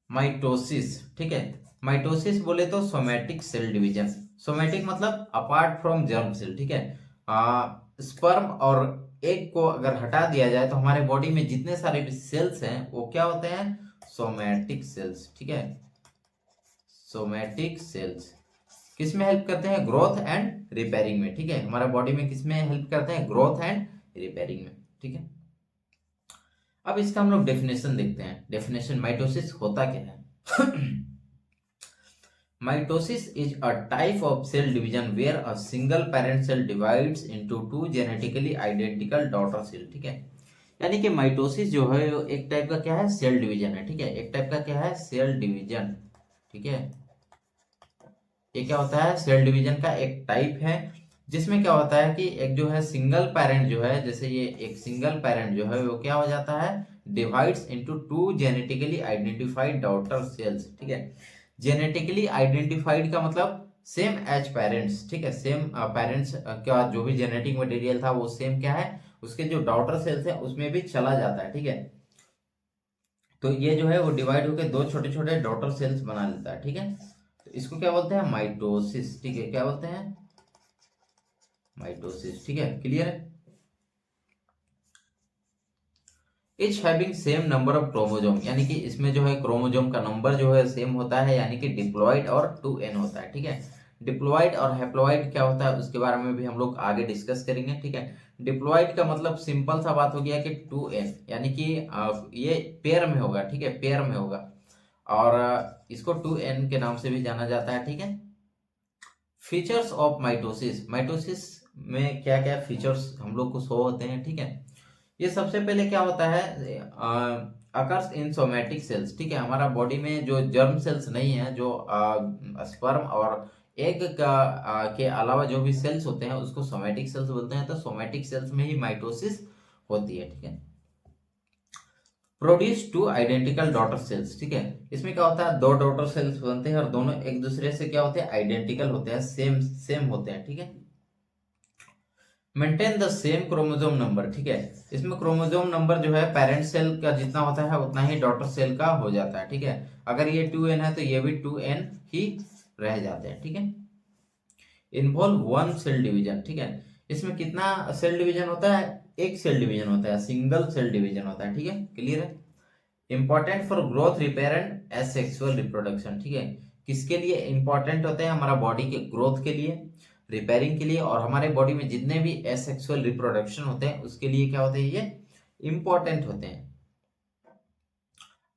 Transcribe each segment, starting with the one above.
Mitosis, ठीक है। Mitosis बोले तो सोमैटिक सेल डिवीजन। सोमैटिक मतलब अपार्ट फ्रॉम जर्म सेल, ठीक है। स्पर्म और एग को अगर हटा दिया जाए तो हमारे बॉडी में जितने सारे भी सेल्स हैं वो क्या होते हैं, सोमैटिक सेल्स, ठीक है। सोमैटिक सेल्स किस में हेल्प करते हैं, ग्रोथ एंड रिपेयरिंग में, ठीक है। हमारा बॉडी में किस में हेल्प करते हैं, ग्रोथ एंड रिपेयरिंग में, ठीक है। अब इसका हम लोग डेफिनेशन देखते हैं। डेफिनेशन, माइटोसिस होता क्या है। Mitosis is a type of cell division where a single parent cell divides into two genetically identical daughter cell, ठीक है। यानी कि माइटोसिस जो है वो एक टाइप का क्या है, सेल डिवीजन है, ठीक है। एक टाइप का क्या है, सेल डिवीजन, ठीक है। ये क्या होता है, सेल डिवीजन का एक टाइप है, जिसमें क्या होता है कि एक जो है सिंगल पेरेंट जो है, जैसे ये एक सिंगल पेरेंट जो है वो क्या हो जाता है, divides into two genetically identified daughter cells, ठीक है। जेनेटिकली आइडेंटिफाइड का मतलब सेम एज पेरेंट्स, ठीक है। सेम पेरेंट्स का जो भी जेनेटिक मटेरियल था वो सेम क्या है, उसके जो डॉटर सेल्स है उसमें भी चला जाता है, ठीक है। तो ये जो है वो डिवाइड होकर दो छोटे छोटे डॉटर सेल्स बना लेता है, ठीक है। तो इसको क्या बोलते हैं, माइटोसिस, ठीक है। क्या बोलते हैं, माइटोसिस, ठीक है। क्लियर है। Etch having same number of chromosome, यानी कि इसमें जो है क्रोमोजोम का नंबर जो है सेम होता है, यानी कि डिप्लॉइड और 2n होता है, ठीक है। डिप्लॉइड और हैप्लॉइड क्या होता है उसके बारे में भी हम लोग आगे डिस्कस करेंगे, ठीक है। डिप्लॉइड का मतलब सिंपल सा बात हो गया कि 2n, यानी कि ये पेयर में होगा, ठीक है, पेयर में होगा। और इसको 2n के नाम से भी जाना जाता है, ठीक है। फीचर्स ऑफ माइटोसिस, माइटोसिस में क्या क्या फीचर्स हम लोग को शो होते हैं, ठीक है। ये सबसे पहले क्या होता है, अकर्स इन सोमैटिक सेल्स, ठीक है। हमारा बॉडी में जो जर्म सेल्स नहीं है, जो स्पर्म और एग का के अलावा जो भी सेल्स होते हैं उसको सोमैटिक सेल्स बोलते हैं। तो सोमैटिक सेल्स में ही माइटोसिस होती है, ठीक है। Produce two identical daughter cells, ठीक है। इसमें क्या होता है, दो डॉटर सेल्स बनते हैं और दोनों एक दूसरे से क्या होते हैं, आइडेंटिकल होते हैं, सेम सेम होते हैं, ठीक है। Maintain the same chromosome number, ठीक है। इसमें क्रोमोजोम नंबर जो है पेरेंट सेल का जितना होता है उतना ही डॉटर सेल का हो जाता है, ठीक है। अगर ये 2n है तो ये भी 2n ही रह जाते हैं, ठीक है। इन्वॉल्व वन सेल डिवीजन, ठीक है। इसमें कितना सेल डिवीजन होता है, एक सेल डिवीजन होता है, सिंगल सेल डिवीजन होता है, ठीक है। क्लियर है। Important for growth, repair and asexual reproduction, ठीक है। किसके लिए इंपॉर्टेंट होते हैं, हमारा बॉडी के ग्रोथ के लिए, रिपेयरिंग के लिए, और हमारे बॉडी में जितने भी एसेक्सुअल रिप्रोडक्शन होते हैं उसके लिए क्या होते हैं, ये इंपॉर्टेंट होते हैं।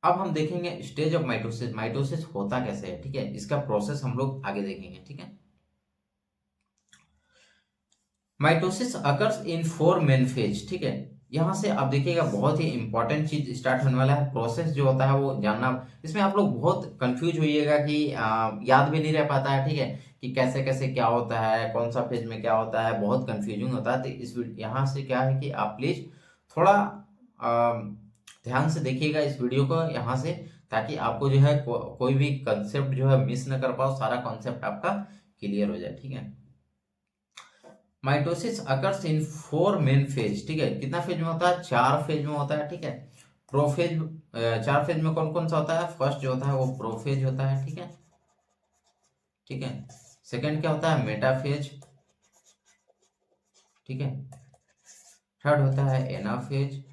अब हम देखेंगे स्टेज ऑफ माइटोसिस, माइटोसिस होता कैसे है, ठीक है। इसका प्रोसेस हम लोग आगे देखेंगे, ठीक है। Mitosis occurs in 4 main phase, ठीक है। यहां से आप देखिएगा बहुत ही इंपॉर्टेंट चीज स्टार्ट होने वाला है, प्रोसेस जो होता है वो जानना। इसमें आप लोग बहुत कंफ्यूज होइएगा कि याद भी नहीं रह पाता है, ठीक है, कि कैसे कैसे क्या होता है, कौन सा फेज में क्या होता है, बहुत कंफ्यूजिंग होता है। तो इस यहाँ से क्या है कि आप प्लीज थोड़ा ध्यान से देखिएगा इस वीडियो को यहाँ से, ताकि आपको जो है कोई भी कंसेप्ट जो है मिस न कर पाओ, सारा कॉन्सेप्ट आपका क्लियर हो जाए, ठीक है। Mitosis occurs in 4 main phase, ठीक है। कितना फेज में होता है, 4 फेज में होता है, ठीक है। प्रोफेज, 4 फेज में कौन कौन सा होता है, फर्स्ट जो होता है वो प्रोफेज होता है, ठीक है, ठीक है। सेकंड क्या होता है, मेटाफेज, ठीक है। थर्ड होता है एनाफेज,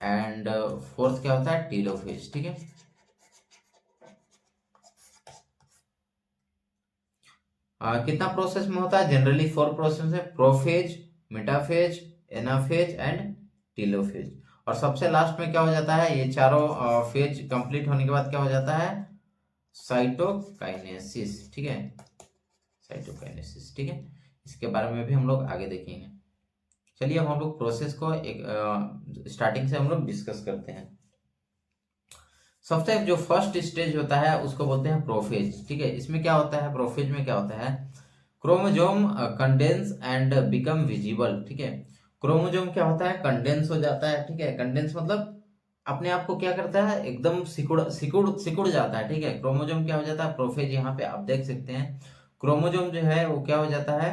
एंड फोर्थ क्या होता है, टीलोफेज, ठीक है। कितना प्रोसेस में होता है, जनरली 4 प्रोसेस है, prophase, metaphase, anaphase and telophase. और सबसे लास्ट में क्या हो जाता है, ये चारों फेज कंप्लीट होने के बाद क्या हो जाता है, साइटोकाइनेसिस, ठीक है। साइटोकाइनेसिस, ठीक है। इसके बारे में भी हम लोग आगे देखेंगे। चलिए अब हम लोग प्रोसेस को एक स्टार्टिंग से हम लोग डिस्कस करते हैं। सबसे जो फर्स्ट स्टेज होता है उसको बोलते हैं प्रोफेज, ठीक है। इसमें क्या होता है, प्रोफेज में क्या होता है, chromosome condense and become visible, ठीक है। क्रोमोजोम क्या होता है, कंडेंस हो जाता है, ठीक है। कंडेंस मतलब अपने आप को क्या करता है, एकदम सिकुड़ सिकुड़ सिकुड़ जाता है, ठीक है। क्रोमोजोम क्या हो जाता है, प्रोफेज यहाँ पे आप देख सकते हैं, क्रोमोजोम जो है वो क्या हो जाता है,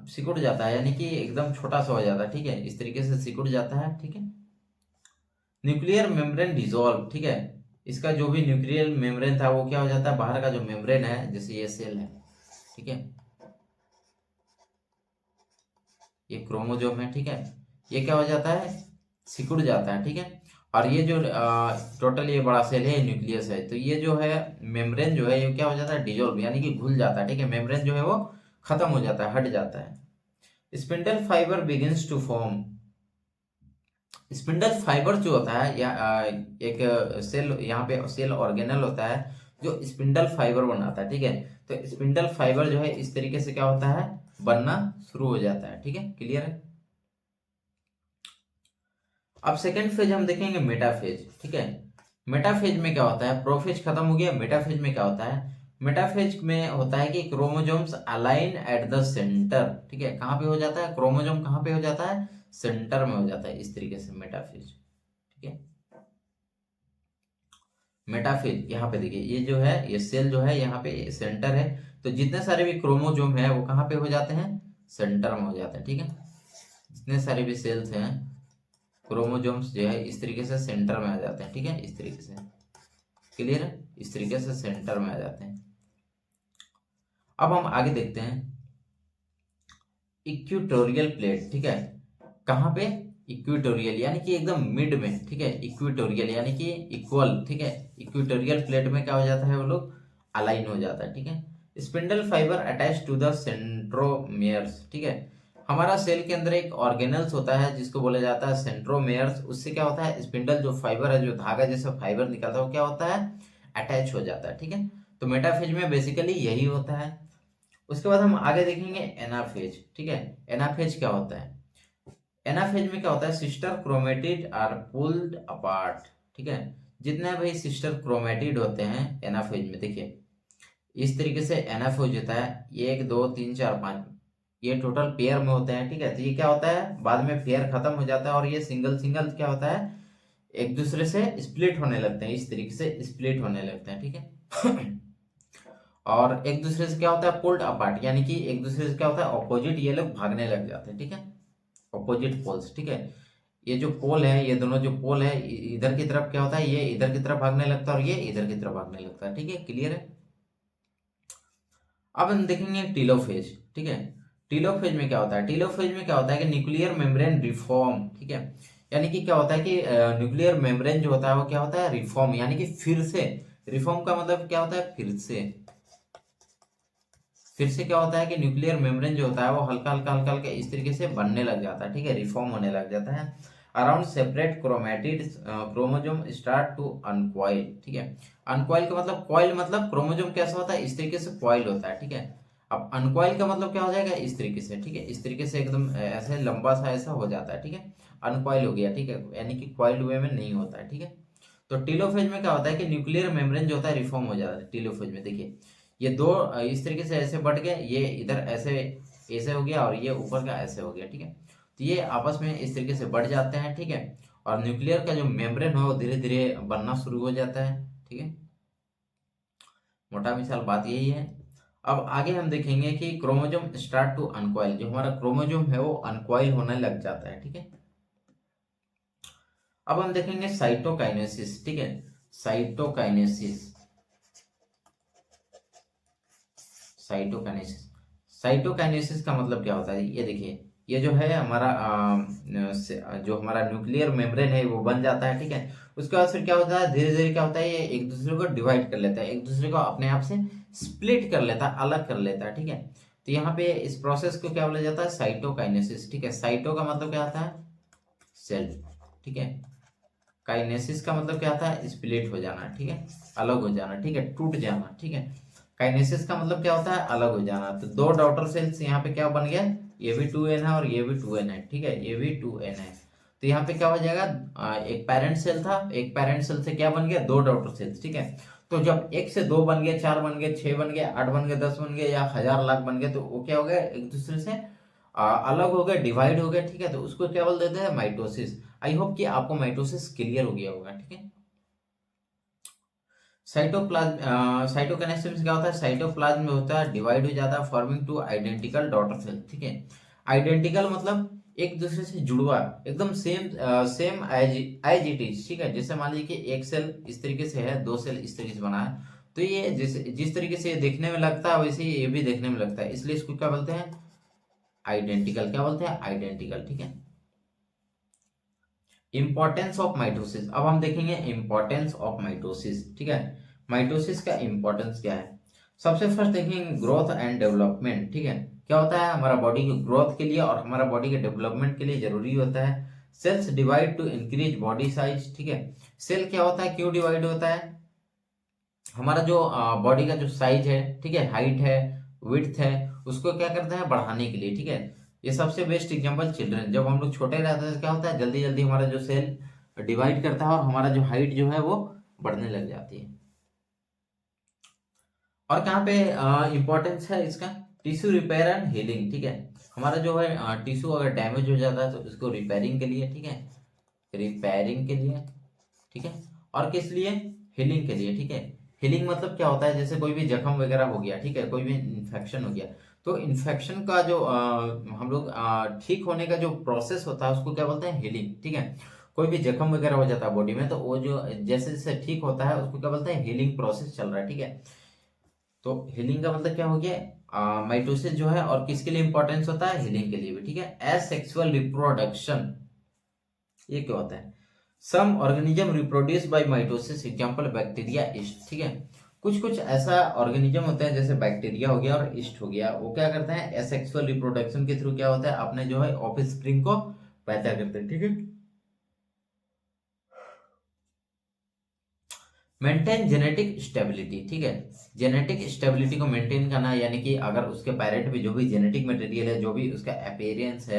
सिकुड़ जाता है, यानी कि एकदम छोटा सा हो जाता है, ठीक है। इस तरीके से सिकुड़ जाता है, ठीक है। न्यूक्लियर मेम्ब्रेन डिसॉल्व, ठीक है, इसका जो भी न्यूक्लियर मेम्ब्रेन था वो क्या हो जाता है, बाहर का जो मेम्ब्रेन है, जैसे ये सेल है, ठीक है, ये क्रोमोजोम है, ठीक है, ये क्या हो जाता है, सिकुड़ जाता है, ठीक है। और ये जो टोटल ये बड़ा सेल है, न्यूक्लियस है, तो ये जो है मेम्ब्रेन जो है ये क्या हो जाता है, डिजोल्व यानी कि घुल जाता है, ठीक है, मेम्ब्रेन जो है वो खत्म हो जाता है, हट जाता है। Spindle fibre begins to form. Spindle fibre जो होता है या एक सेल, यहाँ पे सेल ऑर्गेनल होता है जो स्पिंडल फाइबर बनाता है, ठीक है। तो स्पिंडल फाइबर जो है इस तरीके से क्या होता है, बनना शुरू हो जाता है, ठीक है, क्लियर है। अब सेकेंड फेज हम देखेंगे मेटाफेज, ठीक है। मेटाफेज में क्या होता है, प्रोफेज खत्म हो गया, मेटाफेज में क्या होता है, मेटाफेज में होता है कि chromosomes align at the centre, ठीक है, कहाँ पे हो जाता है, क्रोमोजोम कहाँ पे हो जाता है, सेंटर में हो जाता है, इस तरीके से मेटाफेज, ठीक है। मेटाफेज यहाँ पे देखिए, ये जो है ये सेल जो है यहाँ पे सेंटर है, तो जितने सारे भी क्रोमोजोम है वो कहाँ पे हो जाते हैं, सेंटर में हो जाते हैं, ठीक है। जितने सारे भी सेल्स हैं, क्रोमोजोम्स जो है इस तरीके से सेंटर में आ जाते हैं, ठीक है, इस तरीके से, क्लियर है, इस तरीके से सेंटर में आ जाते हैं। अब हम आगे देखते हैं इक्वेटोरियल प्लेट, ठीक है, कहाँ पे, इक्वेटोरियल यानी कि एकदम मिड में, ठीक है, इक्वेटोरियल यानी कि इक्वल, ठीक है, इक्वेटोरियल प्लेट में क्या हो जाता है, वो लोग अलाइन हो जाता है, ठीक है। Spindle fibre attach to the centromeres, ठीक है, हमारा सेल के अंदर एक ऑर्गेनल्स होता है जिसको बोला जाता है सेंट्रोमेयर्स, उससे क्या होता है, स्पिंडल जो फाइबर है, जो धागा जैसा फाइबर निकलता है वो क्या होता है, अटैच हो जाता है, ठीक है। तो मेटाफेज में बेसिकली यही होता है। उसके बाद हम आगे देखेंगे एनाफेज, ठीक है। एनाफेज क्या होता है, एनाफेज में क्या होता है, sister chromatid are pulled apart, ठीक है। जितने भी सिस्टर क्रोमेटिड होते हैं एनाफेज में, देखिए इस तरीके से एनाफेज होता है, एक दो तीन चार पांच, ये टोटल पेयर में होते हैं, ठीक है। तो ये क्या होता है, बाद में पेयर खत्म हो जाता है और ये सिंगल सिंगल क्या होता है, एक दूसरे से स्प्लिट होने लगते हैं, इस तरीके से स्प्लिट होने लगते हैं, ठीक है। और एक दूसरे से क्या होता है, पुल्ड अपार्ट, यानी कि एक दूसरे से क्या होता है, ऑपोजिट ये लोग भागने लग जाते हैं, ठीक है, ऑपोजिट पोल्स, ठीक है। ये जो पोल है, ये दोनों जो पोल है, इधर की तरफ क्या होता है, ये इधर की तरफ भागने लगता है और ये इधर की तरफ भागने लगता है, ठीक है, क्लियर है। अब हम देखेंगे टीलोफेज, ठीक है। टीलोफेज में क्या होता है, टीलोफेज में क्या होता है कि न्यूक्लियर मेम्ब्रेन रिफॉर्म, ठीक है, यानी कि क्या होता है कि न्यूक्लियर मेम्ब्रेन जो होता है वो क्या होता है, रिफॉर्म यानी कि फिर से, रिफॉर्म का मतलब क्या होता है, फिर से क्या होता है कि न्यूक्लियर मेम्ब्रेन जो होता है वो हल्का हल्का हल्का हल्का इस तरीके से बनने लग जाता है, ठीक है, रिफॉर्म होने लग जाता है। Around separate chromatid chromosome start to uncoil, ठीक है। अनकॉइल का मतलब, कॉइल मतलब क्रोमोजोम कैसा होता है, इस तरीके से कॉइल होता है, ठीक है। अब अनकॉइल का मतलब क्या हो जाएगा, इस तरीके से, ठीक है, इस तरीके से एकदम ऐसे लंबा सा ऐसा हो जाता है, ठीक है, अनकॉइल हो गया, ठीक है, यानी कि कॉइल्ड वे में नहीं होता है, ठीक है। तो टीलोफेज में क्या होता है कि न्यूक्लियर मेम्ब्रेन जो होता है रिफॉर्म हो जाता है टीलोफेज में, देखिए ये दो इस तरीके से ऐसे बढ़ गए, ये इधर ऐसे ऐसे हो गया और ये ऊपर का ऐसे हो गया, ठीक है। तो ये आपस में इस तरीके से बढ़ जाते हैं, ठीक है। और न्यूक्लियर का जो मेम्ब्रेन हो वो धीरे धीरे बनना शुरू हो जाता है, ठीक है, मोटा मिसाल बात यही है। अब आगे हम देखेंगे कि क्रोमोजोम स्टार्ट टू अनकॉइल, जो हमारा क्रोमोजोम है वो अनकॉइल होने लग जाता है, ठीक है। अब हम देखेंगे साइटोकाइनेसिस, ठीक है, साइटोकाइनेसिस, साइटोकाइनेसिस, साइटोकाइनेसिस का मतलब क्या होता है, ये देखिए ये जो है हमारा जो हमारा न्यूक्लियर मेम्ब्रेन है वो बन जाता है, ठीक है। उसके बाद फिर क्या होता है, धीरे धीरे क्या होता है, ये एक दूसरे को डिवाइड कर लेता है, एक दूसरे को अपने आप से स्प्लिट कर लेता है, अलग कर लेता है, ठीक है। तो यहाँ पे इस प्रोसेस को क्या बोला जाता है, साइटोकाइनेसिस, ठीक है। साइटो का मतलब क्या आता है, सेल, ठीक है। काइनेसिस का मतलब क्या आता है, स्प्लिट हो जाना, ठीक है, अलग हो जाना, ठीक है, टूट जाना, ठीक है। काइनेसिस का मतलब क्या होता है, अलग हो जाना। तो दो डॉटर सेल्स यहाँ पे क्या बन गया, ये भी 2n है और ये भी 2n है, ठीक है, ये भी 2n है। तो यहाँ पे क्या हो जाएगा, एक पेरेंट सेल था, एक पेरेंट सेल से क्या बन गया, दो डॉटर सेल्स, ठीक है। तो जब एक से दो बन गए, चार बन गए, छह बन गए, आठ बन गए, 10 बन गए या हजार लाख बन गए, तो वो क्या हो गया, एक दूसरे से अलग हो गए, डिवाइड हो गए, ठीक है। तो उसको क्या बोल देते हैं, माइटोसिस। आई होप कि आपको माइटोसिस क्लियर हो गया होगा, ठीक है। साइटोप्लाज्म, साइटोकाइनेसिस में क्या होता है, साइटोप्लाज्म में होता है, डिवाइड हो जाता है, forming two identical daughter cell, ठीक है। आइडेंटिकल मतलब एक दूसरे से जुड़वा, एकदम same same as as it is, ठीक है। जैसे मान लीजिए कि एक सेल इस तरीके से है, दो सेल इस तरीके से बना है, तो ये जिस तरीके से ये देखने में लगता है वैसे ही ये भी देखने में लगता है, इसलिए इसको क्या बोलते हैं, आइडेंटिकल। क्या बोलते हैं, आइडेंटिकल, ठीक है। इंपॉर्टेंस ऑफ माइटोसिस, अब हम देखेंगे इंपॉर्टेंस ऑफ माइटोसिस, ठीक है। माइटोसिस का इंपॉर्टेंस क्या है, सबसे फर्स्ट देखेंगे ग्रोथ एंड डेवलपमेंट, ठीक है। क्या होता है, हमारा बॉडी की ग्रोथ के लिए और हमारा बॉडी के डेवलपमेंट के लिए जरूरी होता है। Cells divide to increase body size, ठीक है। सेल क्या होता है, क्यों डिवाइड होता है, हमारा जो बॉडी का जो साइज है, ठीक है, हाइट है, विड्थ है, उसको क्या करता है, बढ़ाने के लिए, ठीक है। ये सबसे बेस्ट एग्जांपल चिल्ड्रन, जब हम लोग छोटे रहते हैं तो क्या होता है, जल्दी जल्दी हमारा जो सेल डिवाइड करता है और हमारा जो हाइट जो है वो बढ़ने लग जाती है। और कहाँ पे इंपॉर्टेंस है इसका, टिश्यू रिपेयर एंड हीलिंग, ठीक है। हमारा जो है टिश्यू अगर डैमेज हो जाता है तो इसको रिपेयरिंग के लिए, ठीक है, रिपेयरिंग के लिए, ठीक है। और किस लिए, हीलिंग के लिए, ठीक है। हीलिंग मतलब क्या होता है, जैसे कोई भी जख्म वगैरह हो गया, ठीक है, कोई भी इन्फेक्शन हो गया, तो इन्फेक्शन का जो हम लोग ठीक होने का जो प्रोसेस होता है उसको क्या बोलते हैं, हीलिंग, ठीक है। कोई भी जख्म वगैरह हो जाता है बॉडी में, तो वो जो जैसे जैसे ठीक होता है उसको क्या बोलते हैं, हीलिंग प्रोसेस चल रहा है, ठीक है। तो हीलिंग का मतलब क्या हो गया, माइटोसिस जो है और किसके लिए इंपॉर्टेंस होता है, हीलिंग के लिए भी, ठीक है। एसेक्सुअल रिप्रोडक्शन, ये क्या होता है, some organism reproduce by mitosis, example bacteria, yeast, ठीक है। कुछ कुछ ऐसा ऑर्गेनिज्म होता है जैसे बैक्टीरिया हो गया और ईस्ट हो गया, वो क्या करते हैं, एसेक्सुअल रिप्रोडक्शन के थ्रू क्या होता है, अपने जो है ऑफस्प्रिंग को पैदा करते हैं, ठीक है। मेंटेन जेनेटिक स्टेबिलिटी, ठीक है। जेनेटिक स्टेबिलिटी को मेंटेन करना, यानी कि अगर उसके पेरेंट में जो भी जेनेटिक मटेरियल है, जो भी उसका अपीयरेंस है,